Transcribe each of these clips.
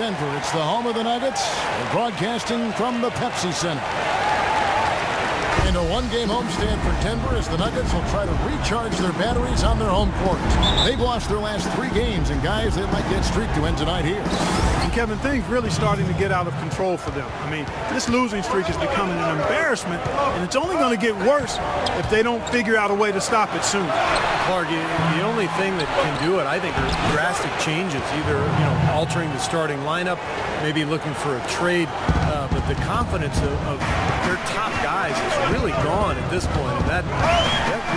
Denver. It's the home of the Nuggets. We're broadcasting from the Pepsi Center. And a one-game homestand for Denver as the Nuggets will try to recharge their batteries on their home court. They've lost their last 3 games, and guys, they'd like that streak to end tonight here. And Kevin, things really starting to get out of control for them. I mean, this losing streak is becoming an embarrassment, and it's only going to get worse if they don't figure out a way to stop it soon. Clark, the only thing that can do it, I think, are drastic changes. Either, altering the starting lineup, maybe looking for a trade, but the confidence of their top guys is really gone at this point, and that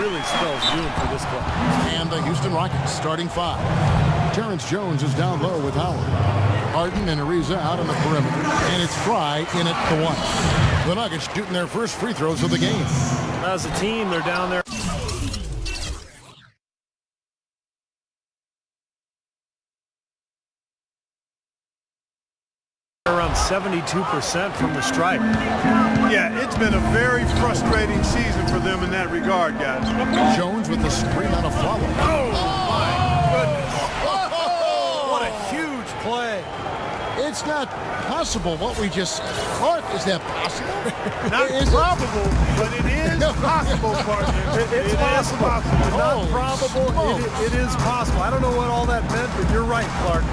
really spells doom for this club. And the Houston Rockets starting 5. Terrence Jones is down low with Howard. Harden and Ariza out on the perimeter, and it's Fry in at the 1. The Nuggets shooting their first free throws of the game. As a team, they're down there. Around 72% from the stripe. Yeah, it's been a very frustrating season for them in that regard, guys. Jones with the screen on a follow. Oh, my goodness. What a huge play. It's not possible what we just caught. Is that possible? Not probable, but it is possible, partner. It's possible. Not probable. It is possible. I don't know what all that meant, but you're right, Clark.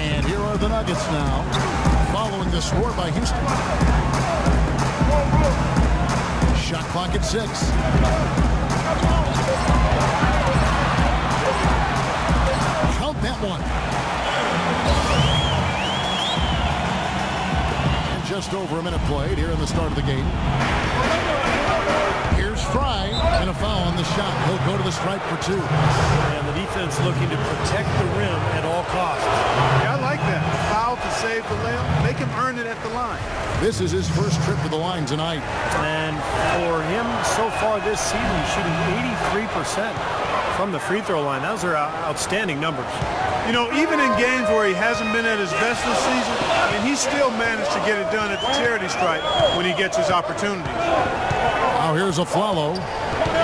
And here are the Nuggets now, following the score by Houston. Shot clock at 6. Count that one. And just over a minute played here in the start of the game. Here's Fry, and a foul on the shot. He'll go to the stripe for 2. And the defense looking to protect the rim at all costs. Yeah, I like that. Foul to save the layup. Make him earn it at the line. This is his first trip to the line tonight. And for him, so far this season, he's shooting 83% from the free throw line. Those are outstanding numbers. Even in games where he hasn't been at his best this season, he still managed to get it done at the charity stripe when he gets his opportunities. Now here's Aflalo.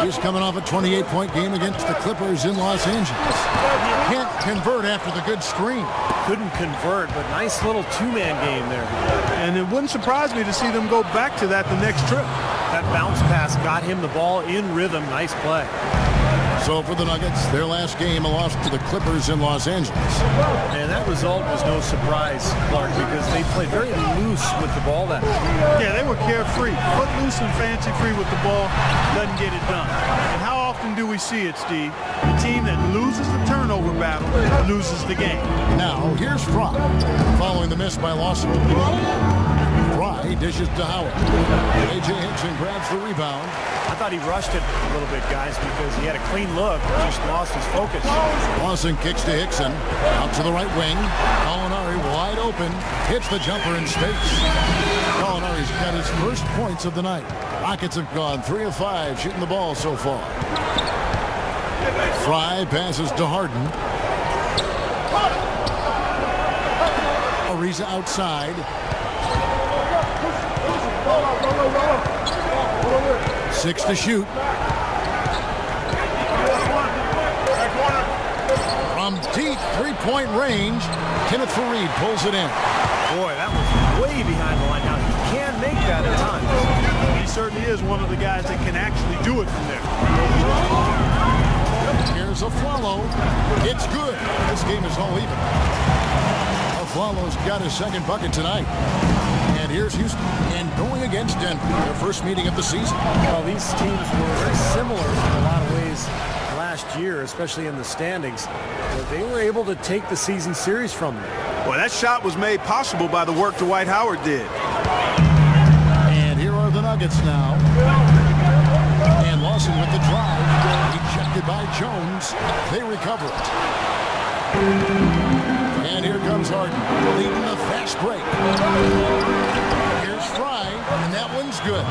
He's coming off a 28-point game against the Clippers in Los Angeles. Can't convert after the good screen. Couldn't convert, but nice little 2-man game there. And it wouldn't surprise me to see them go back to that the next trip. That bounce pass got him the ball in rhythm. Nice play. So for the Nuggets, their last game, a loss to the Clippers in Los Angeles. And that result was no surprise, Clark, because they played very loose with the ball that night. Yeah, they were carefree. Footloose and fancy-free with the ball doesn't get it done. And how often do we see it, Steve? The team that loses the turnover battle loses the game. Now, here's Fry, following the miss by Lawson. Fry dishes to Howard. A.J. Hickson grabs the rebound. I thought he rushed it a little bit, guys, because he had a clean look, just lost his focus. Lawson kicks to Hickson, out to the right wing. Gallinari wide open, hits the jumper in space. Gallinari's got his first points of the night. Rockets have gone 3 of 5 shooting the ball so far. Fry passes to Harden. Ariza outside. 6 to shoot. From deep 3-point range, Kenneth Faried pulls it in. Boy, that was way behind the line. Now, he can make that at times. He certainly is one of the guys that can actually do it from there. Here's Aflalo. It's good. This game is all even. Aflalo's got his second bucket tonight. And here's Houston, and going against Denver, their first meeting of the season. Well, these teams were very similar in a lot of ways last year, especially in the standings. But they were able to take the season series from them. Well, that shot was made possible by the work Dwight Howard did. And here are the Nuggets now. And Lawson with the drive. Ejected by Jones. They recover it. And here comes Harden, leading the fast break. Here's Fry, and that one's good.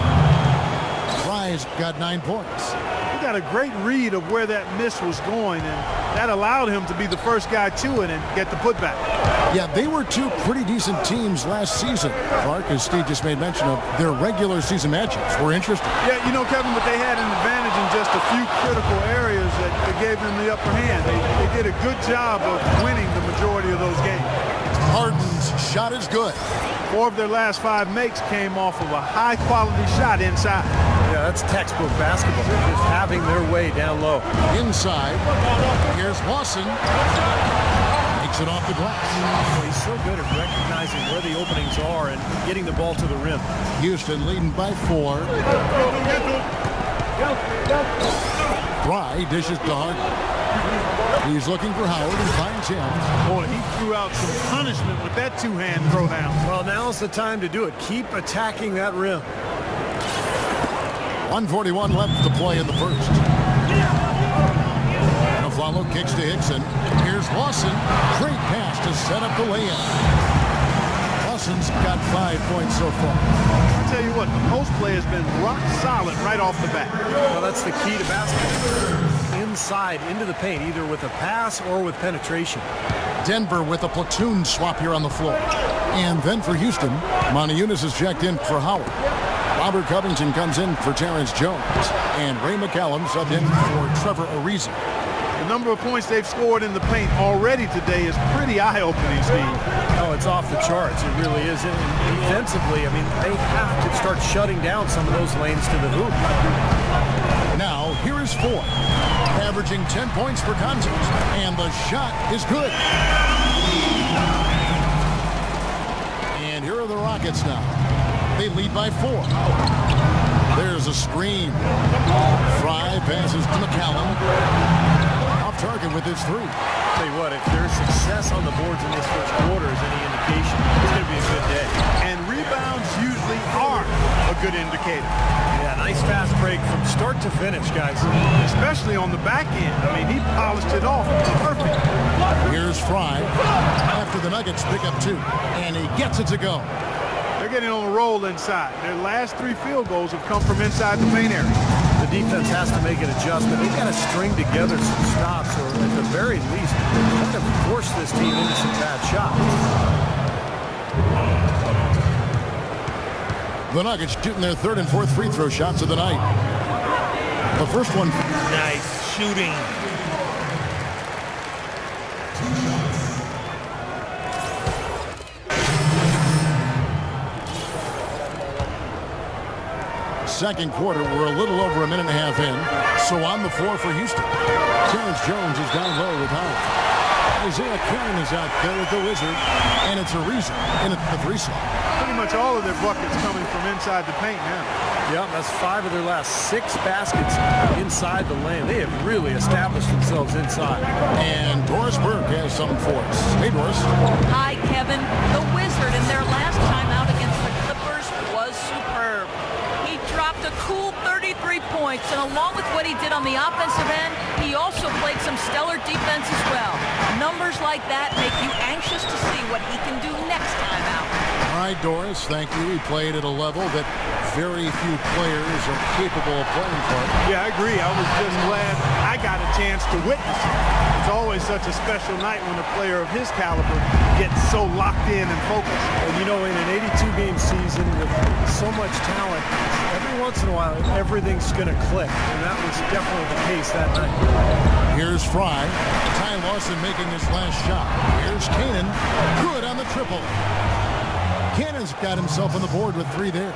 Fry's got 9 points. He got a great read of where that miss was going, and that allowed him to be the first guy to it and get the putback. Yeah, they were 2 pretty decent teams last season. Clark, as Steve just made mention of, their regular season matchups were interesting. Yeah, Kevin, but they had an advantage in just a few critical areas that gave them the upper hand. They did a good job of winning the majority of those games. Harden's shot is good. 4 of their last 5 makes came off of a high-quality shot inside. Yeah, that's textbook basketball. Just having their way down low. Inside. Here's Lawson. Makes it off the glass. Well, he's so good at recognizing where the openings are and getting the ball to the rim. Houston leading by 4. Fry dishes to Harden. He's looking for Howard and finds him. Boy, he threw out some punishment with that 2-hand throwdown. Well, now's the time to do it. Keep attacking that rim. 1:41 left to play in the first. Aflalo kicks to Hickson. Here's Lawson. Great pass to set up the lay-in. Lawson's got 5 points so far. I'll tell you what, the post play has been rock solid right off the bat. Well, that's the key to basketball. Inside, into the paint, either with a pass or with penetration. Denver with a platoon swap here on the floor. And then for Houston, Monty Eunice is checked in for Howard. Robert Covington comes in for Terrence Jones. And Ray McCallum subbed in for Trevor Ariza. The number of points they've scored in the paint already today is pretty eye-opening, Steve. Oh, it's off the charts. It really is. And defensively, I mean, they have to start shutting down some of those lanes to the hoop. Now, here is Ford, averaging 10 points per contest, and the shot is good. And here are the Rockets now. They lead by 4. There's a screen. Fry passes to McCallum. Off target with his 3. Tell you what, if there's success on the boards in this first quarter is any indication, it's going to be a good day. And rebounds usually are a good indicator. Yeah, nice fast break from start to finish, guys. Especially on the back end. I mean, he polished it off. Perfect. Here's Fry after the Nuggets pick up 2, and he gets it to go. They're getting on a roll inside. Their last 3 field goals have come from inside the paint area. The defense has to make an adjustment. They've got to string together some stops, or at the very least, kind of force this team into some bad shots. The Nuggets shooting their 3rd and 4th free throw shots of the night. The first one. Nice shooting. Second quarter, we're a little over a minute and a half in. So on the floor for Houston. Terrence Jones is down low with Howard. Isaiah Cannon is out there with the Wizard. And it's Ariza in at the 3 slot. Pretty much all of their buckets coming from inside the paint now. Yep, that's 5 of their last 6 baskets inside the lane. They have really established themselves inside. And Doris Burke has something for us. Hey, Doris. Hi, Kevin. The Wizard in their last time out against the Clippers was superb. He dropped a cool 33 points, and along with what he did on the offensive end, he also played some stellar defense as well. Numbers like that make you anxious to see what he can do next time out. All right, Doris, thank you. He played at a level that very few players are capable of playing for. Yeah, I agree. I was just glad I got a chance to witness it. It's always such a special night when a player of his caliber gets so locked in and focused. And you know, in an 82-game season with so much talent, every once in a while, everything's going to click. And that was definitely the case that night. Here's Fry. Ty Lawson making his last shot. Here's Cannon. Good on the triple. Cannon's got himself on the board with 3 there.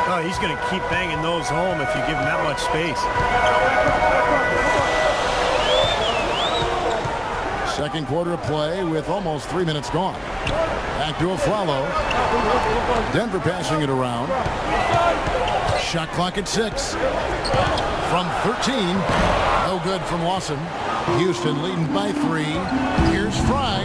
Oh, he's going to keep banging those home if you give him that much space. Second quarter of play with almost 3 minutes gone. Back to Aflalo. Denver passing it around. Shot clock at 6. From 13. No good from Lawson. Houston leading by 3. Here's Fry.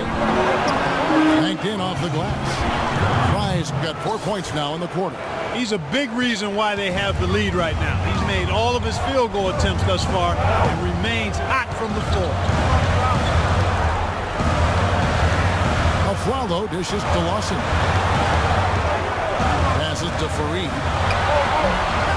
Banked in off the glass. Fry's got 4 points now in the quarter. He's a big reason why they have the lead right now. He's made all of his field goal attempts thus far and remains hot from the floor. Aflalo dishes to Lawson. Passes to Fareed.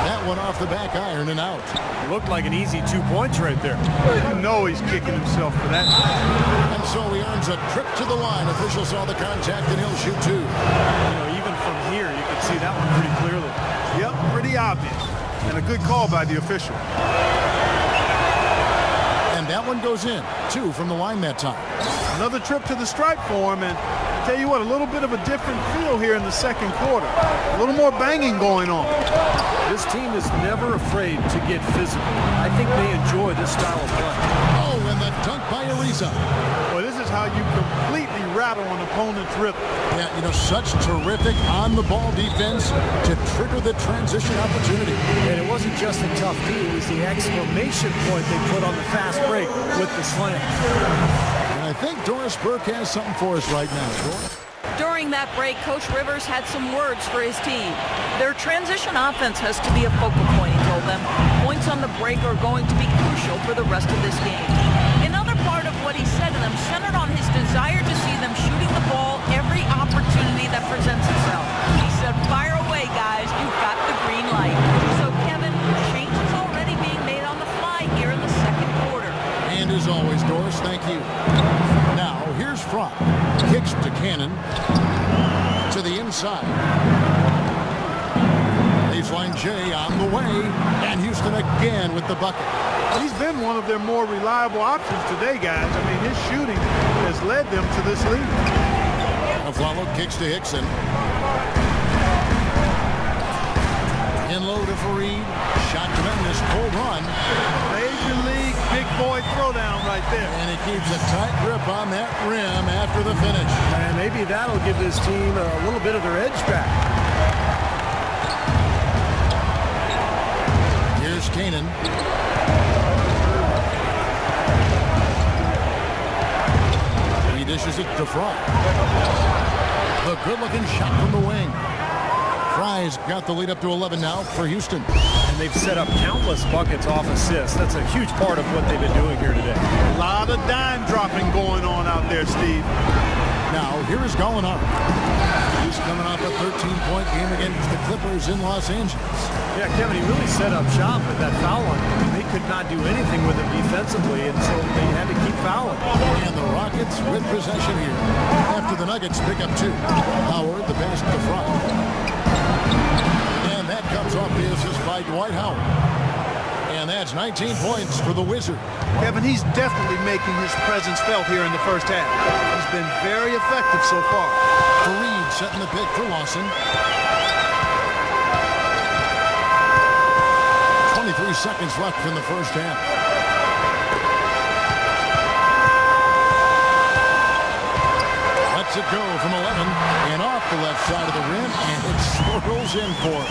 That one off the back iron and out. Looked like an easy 2 points right there. You know he's kicking himself for that. And so he earns a trip to the line. Officials saw the contact and he'll shoot 2. You know, even from here, you can see that one pretty clearly. Yep, pretty obvious. And a good call by the official. And that one goes in. 2 from the line that time. Another trip to the stripe for him, and Tell you what, a little bit of a different feel here in the second quarter. A little more banging going on. This team is never afraid to get physical. I think they enjoy this style of play. Oh, and the dunk by Ariza. Well, this is how you completely rattle an opponent's rhythm. Yeah, you know, such terrific on-the-ball defense to trigger the transition opportunity. And it wasn't just a tough D, it was the exclamation point they put on the fast break with the slam. And I think Doris Burke has something for us right now. Doris? During that break, Coach Rivers had some words for his team. Their transition offense has to be a focal point, he told them. Points on the break are going to be crucial for the rest of this game. Another part of what he said to them centered on his desire to see them shooting the ball every opportunity that presents itself. He said, fire away, guys. You've got the green light. So, Kevin, change is already being made on the fly here in the second quarter. And as always, Doris, thank you. Now, here's Fromm. Kicks to Cannon. To the inside. Baseline J on the way. And Houston again with the bucket. He's been one of their more reliable options today, guys. I mean, his shooting has led them to this lead. Aflalo kicks to Hickson. In low to Fareed. Shot tremendous. Full run. Major league big boy throwdown right there. And he keeps a tight grip on that rim after the finish. And maybe that'll give this team a little bit of their edge back. Here's Canaan. He dishes it to Fry. A good-looking shot from the wing. Fry's got the lead up to 11 now for Houston. And they've set up countless buckets off assists. That's a huge part of what they've been doing here today. A lot of dime dropping going on out there, Steve. Now, here is Gallinari. He's coming off a 13-point game against the Clippers in Los Angeles. Yeah, Kevin, he really set up shop with that foul line. They could not do anything with him defensively, and so they had to keep fouling. And the Rockets with possession here. After the Nuggets pick up two. Howard, the pass to Fry. And that comes off the assist by Dwight Howard. And that's 19 points for the Wizard. Kevin, he's definitely making his presence felt here in the first half. He's been very effective so far. Fareed setting the pick for Lawson. 23 seconds left in the first half. Lets it go from 11 and off the left side of the rim, and it swirls in for him.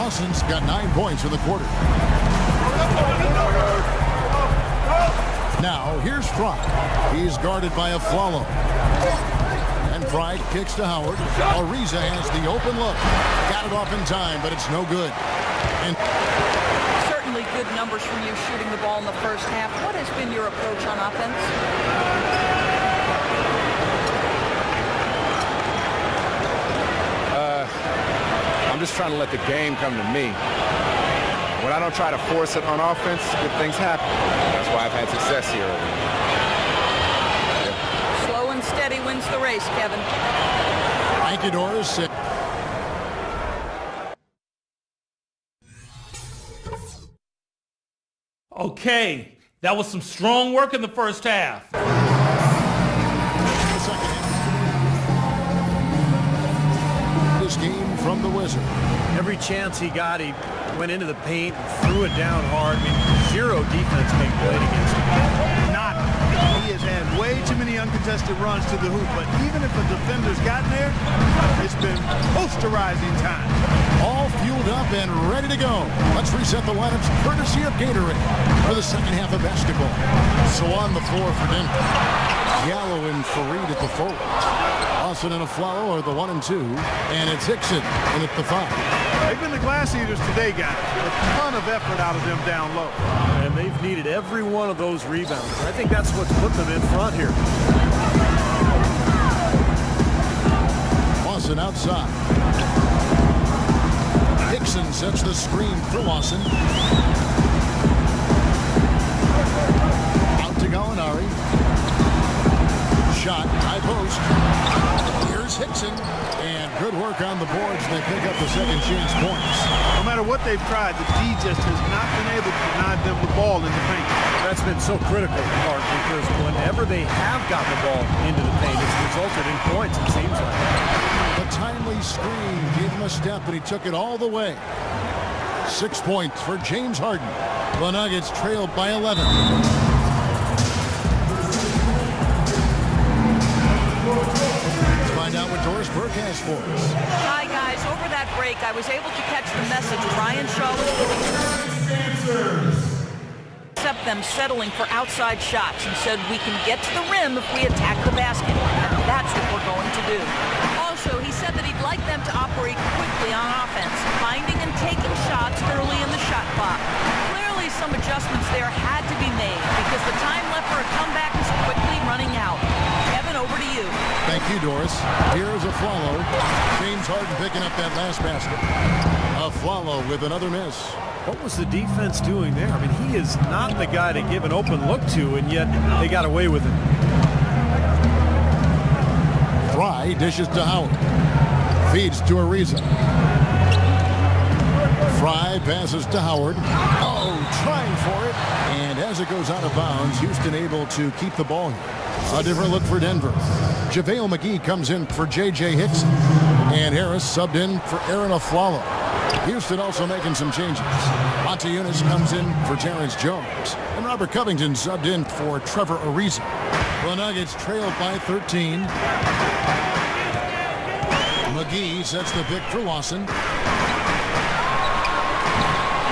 Lawson's got 9 points in the quarter. Now, here's Fry. He's guarded by Aflalo. And Fry kicks to Howard. Ariza has the open look. Got it off in time, but it's no good. And Certainly good numbers from you shooting the ball in the first half. What has been your approach on offense? I'm just trying to let the game come to me. When I don't try to force it on offense, good things happen. That's why I've had success here. Yeah. Slow and steady wins the race, Kevin. thank you, Doris. Okay, that was some strong work in the first half. This game from the Wizard. Every chance he got, he went into the paint and threw it down hard. I mean, zero defense being played against him. Not. He has had way too many uncontested runs to the hoop, but even if a defender's gotten there, it's been posterizing time. All fueled up and ready to go. Let's reset the lineups courtesy of Gatorade for the second half of basketball. So on the floor for Denver, Gallo and Fareed at the 4. Lawson and Aflalo are the 1 and 2, and it's Hickson in at the 5. They've been the glass eaters today, guys. A ton of effort out of them down low. And they've needed every one of those rebounds. I think that's what's put them in front here. Lawson outside. Hickson sets the screen for Lawson. Out to Gallinari. Shot, high post. Here's Hickson. And good work on the boards. They pick up the second chance points. No matter what they've tried, the D just has not been able to deny them the ball in the paint. that's been so critical, Clark, because whenever they have gotten the ball into the paint, it's resulted in points, it seems like. The timely screen gave him a step, and he took it all the way. 6 points for James Harden. The Nuggets trailed by 11. Let's find out what Doris Burke has for us. Hi, guys. Over that break, I was able to catch the message Brian Shaw was giving. Except them settling for outside shots and said we can get to the rim if we attack the basket. And that's what we're going to do. Also, he said that he'd like them to operate quickly on offense, finding and taking shots early in the shot clock. Clearly, some adjustments there had to be made because the time left for a comeback is quickly running out. Kevin, over to you. Thank you, Doris. Here's a follow. James Harden picking up that last basket. A follow with another miss. What was the defense doing there? I mean, he is not the guy to give an open look to, and yet they got away with it. Fry dishes to Howard. Feeds to Ariza. Fry passes to Howard. Oh, trying for it. And as it goes out of bounds, Houston able to keep the ball here. A different look for Denver. JaVale McGee comes in for J.J. Hickson. And Harris subbed in for Aaron Aflalo. Houston also making some changes. Montezumas comes in for Terrence Jones. And Robert Covington subbed in for Trevor Ariza. The Nuggets trailed by 13. McGee sets the pick for Lawson.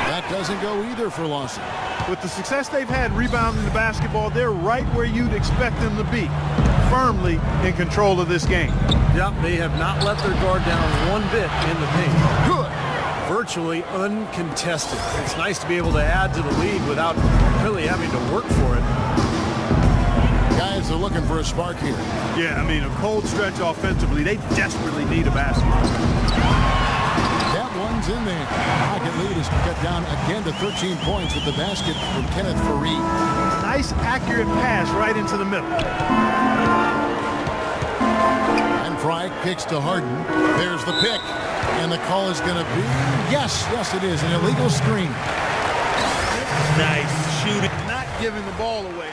That doesn't go either for Lawson. With the success they've had rebounding the basketball, they're right where you'd expect them to be, firmly in control of this game. Yeah, they have not let their guard down one bit in the paint. Good. Virtually uncontested. It's nice to be able to add to the lead without really having to work for it. Guys are looking for a spark here. Yeah, I mean, a cold stretch offensively, they desperately need a basket. That one's in there. Pocket lead is cut down again to 13 points with the basket from Kenneth Faried. Nice, accurate pass right into the middle. And Fry kicks to Harden. There's the pick. And the call is going to be, yes, it is, an illegal screen. Nice shooting, not giving the ball away.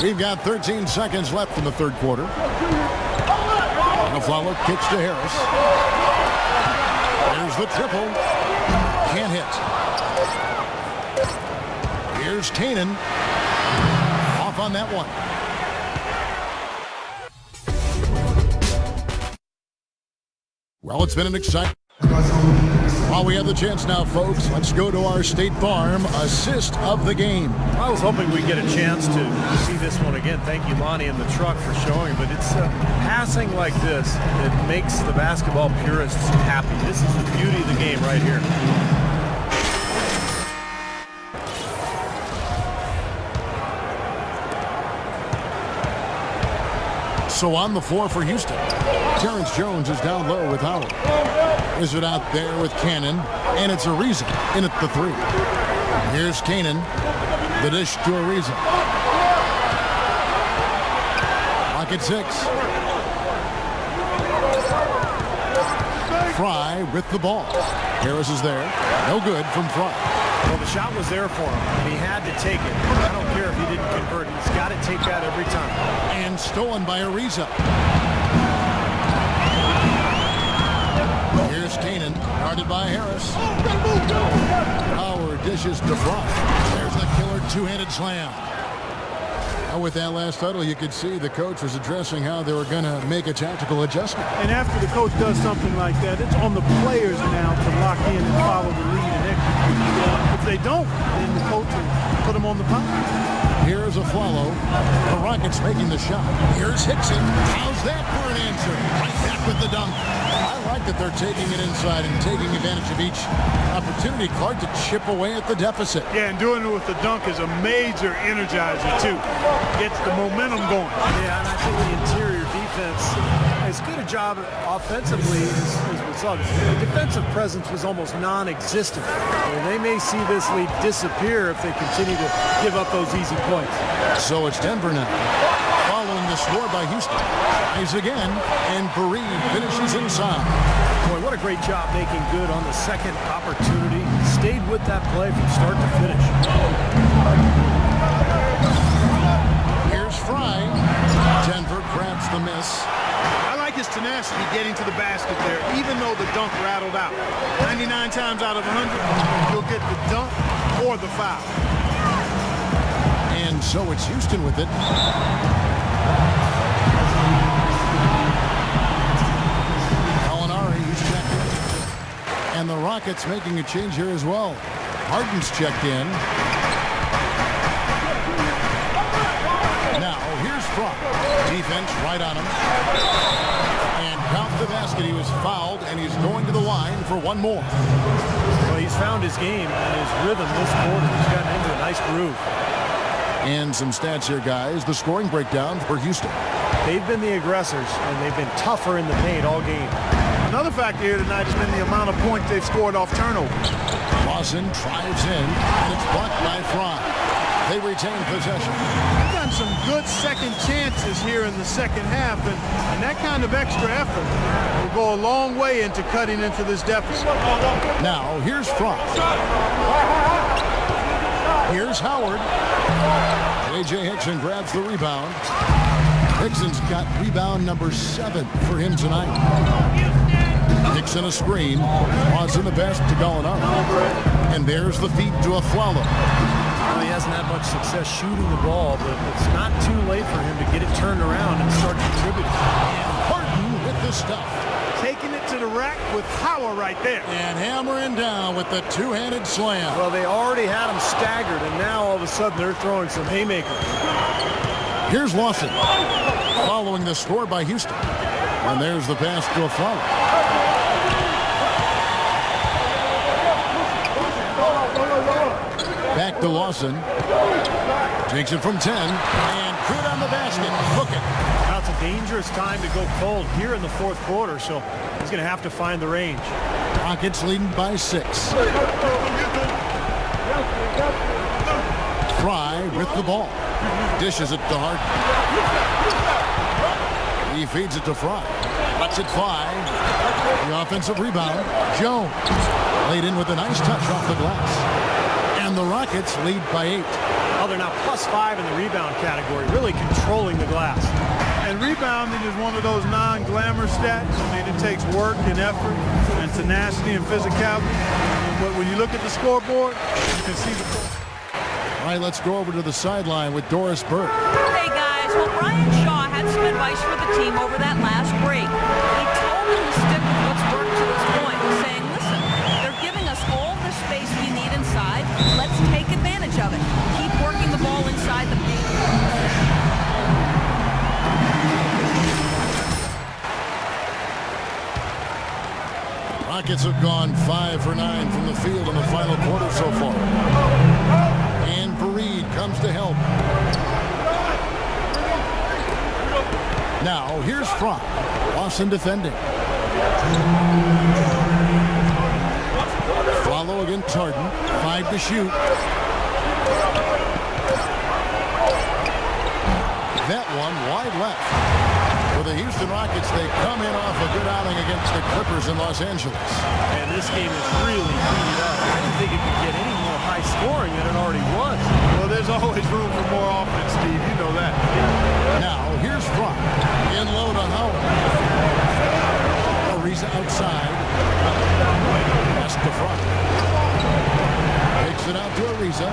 We've got 13 seconds left in the third quarter. Aflalo kicks to Harris. There's the triple. Can't hit. Here's Tannen. Off on that one. Well, it's been an exciting... While we have the chance now, folks, let's go to our State Farm assist of the game. I was hoping we'd get a chance to see this one again. Thank you, Lonnie, and the truck for showing. But it's passing like this that makes the basketball purists happy. This is the beauty of the game right here. So on the floor for Houston, Terrence Jones is down low with Howard. Is it out there with Cannon, and it's Ariza in at the three. Here's Cannon, the dish to Ariza. Clock at 6. Fry with the ball. Harris is there. No good from Fry. Well, the shot was there for him, and he had to take it. I don't care if he didn't convert. He's got to take that every time. And stolen by Ariza. Here's Cannon, guarded by Harris. Howard dishes to Fry. There's the killer two-handed slam. Now with that last huddle, you could see the coach was addressing how they were going to make a tactical adjustment. And after the coach does something like that, it's on the players now to lock in and follow the lead and execute. If they don't, then the coach will put them on the pump. Here's Aflalo. The Rockets making the shot. Here's Hickson. How's that for an answer? Right back with the dunk. I like that they're taking it inside and taking advantage of each opportunity, Clark, to chip away at the deficit. Yeah, and doing it with the dunk is a major energizer, too. Gets the momentum going. Yeah, and I think the interior defense, as good a job offensively as we saw. The defensive presence was almost non-existent. And they may see this lead disappear if they continue to give up those easy points. So it's Denver now. following the score by Houston. Tries again, and Fareed finishes inside. Boy, what a great job making good on the second opportunity. Stayed with that play from start to finish. Here's Fry. Denver grabs the miss. I like his tenacity getting to the basket there, even though the dunk rattled out. 99 times out of 100, you'll get the dunk or the foul. And so it's Houston with it. Gallinari, he's checked in. And the Rockets making a change here as well. Harden's checked in. Now, here's Fromm. Defense right on him. And count the basket. He was fouled, and he's going to the line for one more. Well, he's found his game and his rhythm this quarter. He's gotten into a nice groove. And some stats here, guys. The scoring breakdown for Houston. They've been the aggressors, and they've been tougher in the paint all game. Another factor here tonight has been the amount of points they've scored off turnover. Lawson drives in, and it's blocked by Fry. They retain possession. They've gotten some good second chances here in the second half, and that kind of extra effort will go a long way into cutting into this deficit. Now, here's Fry. Here's Howard. J.J. Hickson grabs the rebound. Hickson's got rebound number 7 for him tonight. Hickson a screen. Draws in the best to Gallinari. And there's the feed to Afflalo. Well, he hasn't had much success shooting the ball, but it's not too late for him to get it turned around and start contributing. And Harden with the stuff. Taking it to the rack with power right there. And hammering down with the two-handed slam. Well, they already had him staggered, and now all of a sudden they're throwing some haymakers. Here's Lawson. Following the score by Houston. And there's the pass to Afflalo. Back to Lawson. Takes it from 10. And good on the basket. Hook it. Now it's a dangerous time to go cold here in the fourth quarter, so he's going to have to find the range. Rockets leading by 6. Fry with the ball. Dishes it to Harden. He feeds it to Fry. Lets it fly. The offensive rebound. Jones. Laid in with a nice touch off the glass. And the Rockets lead by 8. Oh, they're now +5 in the rebound category, really controlling the glass. And rebounding is one of those non-glamour stats. I mean, it takes work and effort and tenacity and physicality. But when you look at the scoreboard, you can see the... All right, let's go over to the sideline with Doris Burke. Hey, guys. Well, Brian Shaw had some advice for the team over that last break. He told them to stick with what's worked to this point, saying, listen, they're giving us all the space we need inside. Let's take advantage of it. Keep working the ball inside the paint. Rockets have gone 5 for 9 from the field in the final quarter so far. And Fareed comes to help. Now, here's Fromm. Lawson defending. Follow against Harden. 5 to shoot. That one wide left. For the Houston Rockets, they come in off a good outing against the Clippers in Los Angeles. And this game is really heated up. I didn't think it could get any more high scoring than it already was. Well, there's always room for more offense, Steve. You know that. Now, here's Fromm. In low to Howard. Ariza outside. Pass to Fromm. Takes it out to Ariza.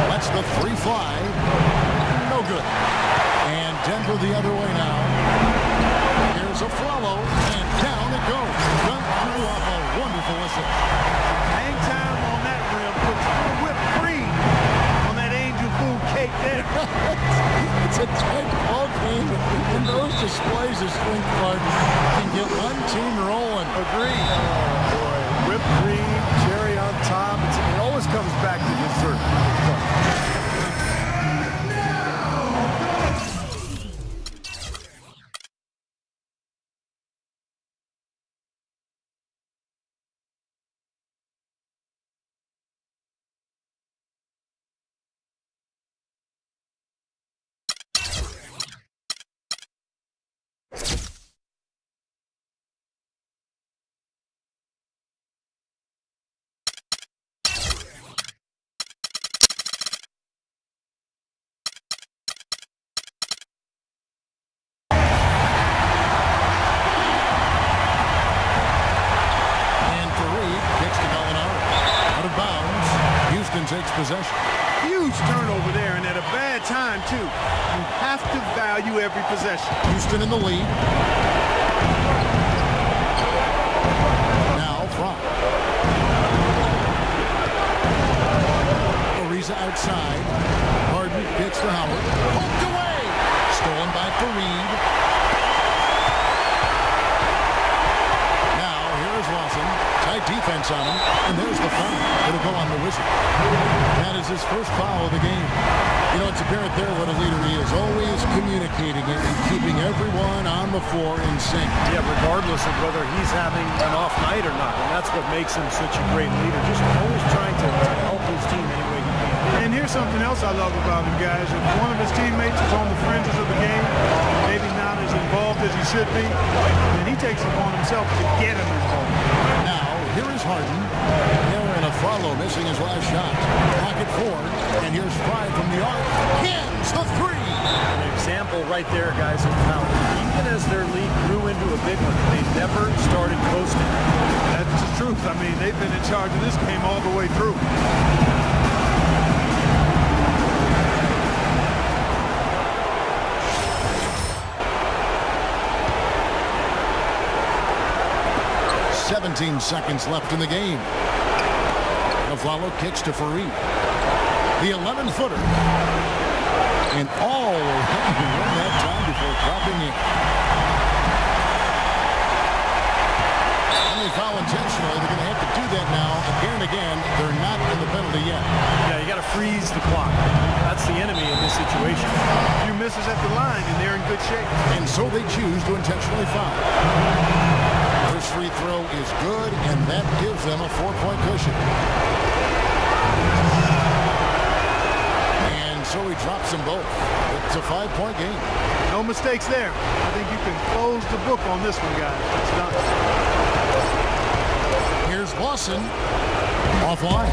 Lets the 3 fly. No good. And Denver the other way now. Here's Afflalo, and down it goes. Dunk through off a wonderful whistle. Hang time on that rim. Puts whipped cream on that angel food cake there. It's a tight ball game, and those displays of strength can get one team rolling. Agreed. Oh, boy. Whipped cream, cherry on top. It always comes back to dessert. value every possession. Houston in the lead. Now Frank. Ariza outside. Harden gets to Howard. Poked away. Stolen by Fareed. Now here is Lawson. Tight defense on him. And there's the foul. It'll go on the Wizard. That is his first foul of the game. You know, it's apparent there what a leader he is. Always communicating it and keeping everyone on the floor in sync. Yeah, regardless of whether he's having an off night or not. And that's what makes him such a great leader. Just always trying to help his team any way he can. And here's something else I love about him, guys. If one of his teammates is on the fringes of the game, maybe not as involved as he should be, then he takes it upon himself to get him involved. Now, here is Harden. Aaron Afralo missing his last shot. Pocket forward, and here's Fry from the arc. Hins the three. An example right there, guys, of how even as their lead grew into a big one, they never started coasting. That's the truth. I mean, they've been in charge of this game all the way through. Seconds left in the game. Afralo kicks to Fareed. The 11-footer. And all won that time before dropping in. And they foul intentionally. They're going to have to do that now. Again and again, they're not in the penalty yet. Yeah, you got to freeze the clock. That's the enemy in this situation. A few misses at the line, and they're in good shape. And so they choose to intentionally foul. First free throw is good, and that gives them a 4-point cushion. And so he drops them both. It's a 5-point game. No mistakes there. I think you can close the book on this one, guys. It's done. Here's Lawson. Offline.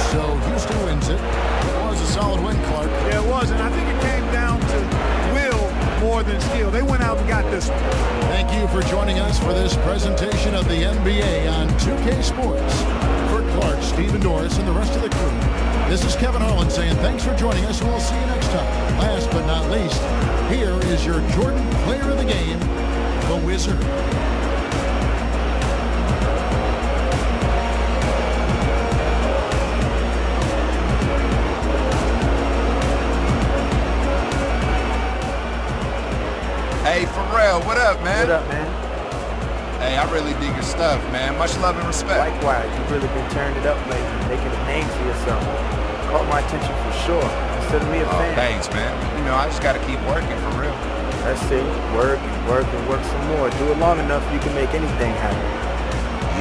So Houston wins it. It was a solid win, Clark. Yeah, it was, and I think it came down to will more than skill. They went out and got this one. Thank you for joining us for this presentation of the NBA on 2K Sports. For Clark, Stephen Doris, and the rest of the crew, this is Kevin Harlan saying thanks for joining us, and we'll see you next time. Last but not least, here is your Jordan Player of the Game, the Wizard. Hey, Pharrell, what up, man? What up, man? Hey, I really dig your stuff, man. Much love and respect. Likewise, you've really been turning it up lately, making a name for yourself. Caught my attention for sure. Consider me a fan. Thanks, man. You know, I just got to keep working, for real. That's it. Work and work and work some more. Do it long enough, you can make anything happen.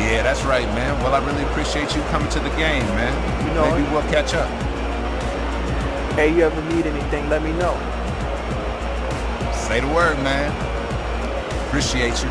Yeah, that's right, man. Well, I really appreciate you coming to the game, man. You know Maybe it. we'll catch up. Hey, you ever need anything, let me know. Say the word, man. Appreciate you.